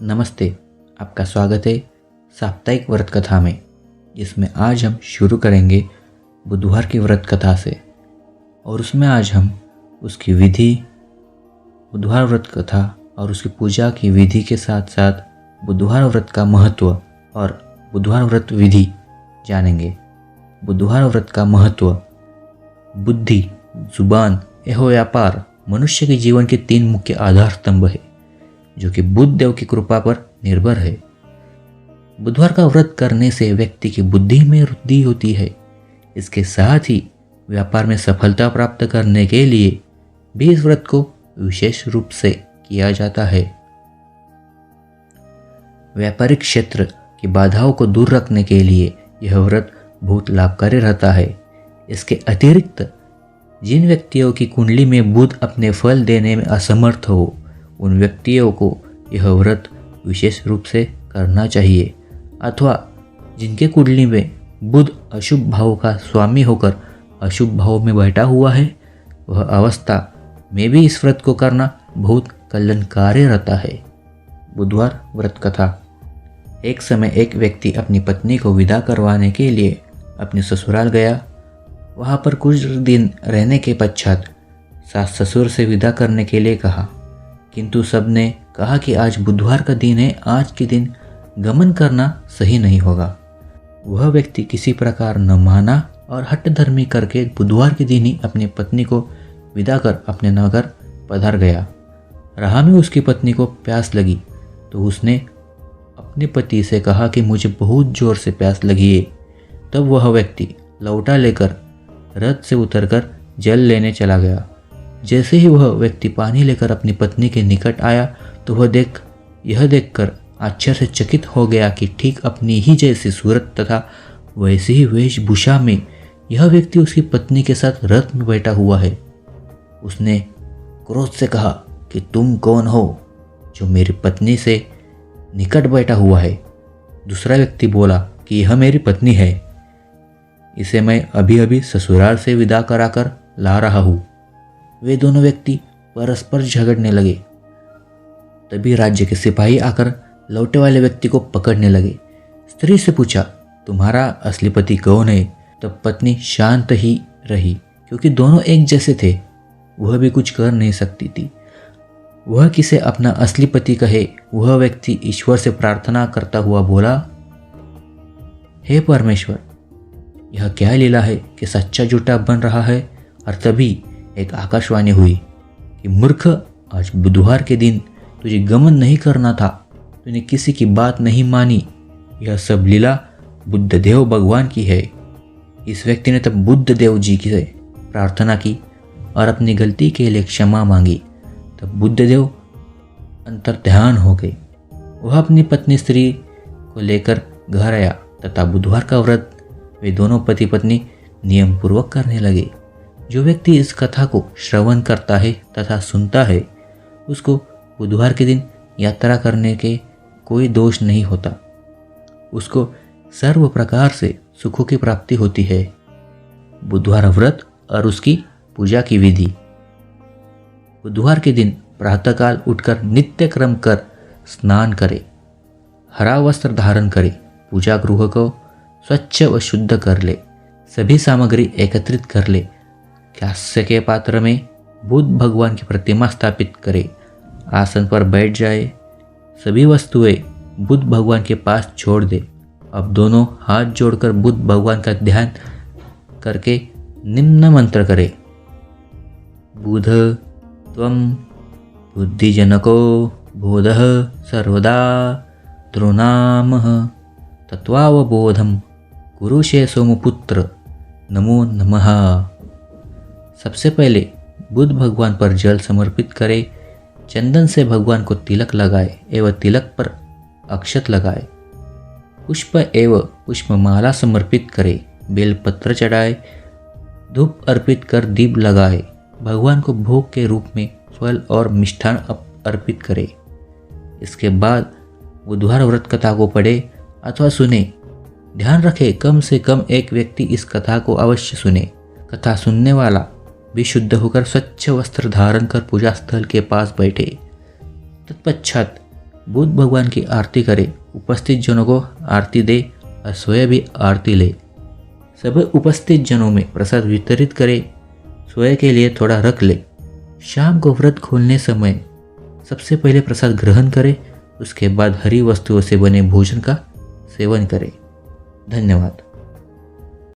नमस्ते, आपका स्वागत है साप्ताहिक व्रत कथा में, जिसमें आज हम शुरू करेंगे बुधवार की व्रत कथा से। और उसमें आज हम उसकी विधि, बुधवार व्रत कथा और उसकी पूजा की विधि के साथ साथ बुधवार व्रत का महत्व और बुधवार व्रत विधि जानेंगे। बुधवार व्रत का महत्व। बुद्धि, जुबान एवं व्यापार मनुष्य के जीवन के 3 मुख्य आधार स्तंभ है, जो कि बुध देव की कृपा पर निर्भर है। बुधवार का व्रत करने से व्यक्ति की बुद्धि में वृद्धि होती है। इसके साथ ही व्यापार में सफलता प्राप्त करने के लिए भी इस व्रत को विशेष रूप से किया जाता है। व्यापारिक क्षेत्र की बाधाओं को दूर रखने के लिए यह व्रत बहुत लाभकारी रहता है। इसके अतिरिक्त जिन व्यक्तियों की कुंडली में बुध अपने फल देने में असमर्थ हो, उन व्यक्तियों को यह व्रत विशेष रूप से करना चाहिए, अथवा जिनके कुंडली में बुध अशुभ भाव का स्वामी होकर अशुभ भाव में बैठा हुआ है, वह अवस्था में भी इस व्रत को करना बहुत कल्याणकारी रहता है। बुधवार व्रत कथा। एक समय एक व्यक्ति अपनी पत्नी को विदा करवाने के लिए अपने ससुराल गया। वहाँ पर कुछ दिन रहने के पश्चात सास ससुर से विदा करने के लिए कहा, किंतु सबने कहा कि आज बुधवार का दिन है, आज के दिन गमन करना सही नहीं होगा। वह व्यक्ति किसी प्रकार न माना और हठधर्मी करके बुधवार के दिन ही अपनी पत्नी को विदा कर अपने नगर पधार गया। राह में उसकी पत्नी को प्यास लगी तो उसने अपने पति से कहा कि मुझे बहुत जोर से प्यास लगी है। तब वह व्यक्ति लौटा लेकर रथ से उतरकर जल लेने चला गया। जैसे ही वह व्यक्ति पानी लेकर अपनी पत्नी के निकट आया तो वह यह देखकर आश्चर्य से चकित हो गया कि ठीक अपनी ही जैसी सूरत तथा वैसी ही वेशभूषा में यह व्यक्ति उसकी पत्नी के साथ रथ में बैठा हुआ है। उसने क्रोध से कहा कि तुम कौन हो जो मेरी पत्नी से निकट बैठा हुआ है। दूसरा व्यक्ति बोला कि यह मेरी पत्नी है, इसे मैं अभी अभी ससुराल से विदा कराकर ला रहा हूँ। वे दोनों व्यक्ति परस्पर झगड़ने लगे। तभी राज्य के सिपाही आकर लौटे वाले व्यक्ति को पकड़ने लगे। स्त्री से पूछा, तुम्हारा असली पति कौन है? तब पत्नी शांत ही रही, क्योंकि दोनों एक जैसे थे। वह भी कुछ कर नहीं सकती थी। वह किसे अपना असली पति कहे। वह व्यक्ति ईश्वर से प्रार्थना करता हुआ बोला, हे परमेश्वर, यह क्या लीला है कि सच्चा झूठा बन रहा है। और तभी एक आकाशवाणी हुई कि मूर्ख, आज बुधवार के दिन तुझे गमन नहीं करना था, तूने किसी की बात नहीं मानी। यह सब लीला बुद्ध देव भगवान की है। इस व्यक्ति ने तब बुद्ध देव जी की से प्रार्थना की और अपनी गलती के लिए क्षमा मांगी। तब बुद्ध देव अंतर्ध्यान हो गए। वह अपनी पत्नी स्त्री को लेकर घर आया तथा बुधवार का व्रत वे दोनों पति पत्नी नियम पूर्वक करने लगे। जो व्यक्ति इस कथा को श्रवण करता है तथा सुनता है, उसको बुधवार के दिन यात्रा करने के कोई दोष नहीं होता। उसको सर्व प्रकार से सुखों की प्राप्ति होती है। बुधवार व्रत और उसकी पूजा की विधि। बुधवार के दिन प्रातःकाल उठकर नित्य क्रम कर स्नान करे, हरा वस्त्र धारण करे, पूजा गृह को स्वच्छ व शुद्ध कर ले, सभी सामग्री एकत्रित कर ले, कांस्य के पात्र में बुध भगवान की प्रतिमा स्थापित करे, आसन पर बैठ जाए, सभी वस्तुएं बुध भगवान के पास छोड़ दे। अब दोनों हाथ जोड़कर बुध भगवान का ध्यान करके निम्न मंत्र करे, बुध त्वं बुद्धिजनको बोधः सर्वदा ध्रुनामः तत्वावबोधं कुरुषे सोमपुत्र नमो नमः। सबसे पहले बुध भगवान पर जल समर्पित करे, चंदन से भगवान को तिलक लगाए एवं तिलक पर अक्षत लगाए, पुष्प एवं पुष्पमाला समर्पित करे, बेलपत्र चढ़ाए, धूप अर्पित कर दीप लगाए, भगवान को भोग के रूप में फल और मिष्ठान अर्पित करे। इसके बाद बुधवार व्रत कथा को पढ़े अथवा सुने। ध्यान रखें, कम से कम एक व्यक्ति इस कथा को अवश्य सुने। कथा सुनने वाला भी शुद्ध होकर स्वच्छ वस्त्र धारण कर पूजा स्थल के पास बैठे। तत्पश्चात बुद्ध भगवान की आरती करे, उपस्थित जनों को आरती दे और स्वयं भी आरती ले। सभी उपस्थित जनों में प्रसाद वितरित करे, स्वयं के लिए थोड़ा रख ले। शाम को व्रत खोलने समय सबसे पहले प्रसाद ग्रहण करे, उसके बाद हरी वस्तुओं से बने भोजन का सेवन करे। धन्यवाद।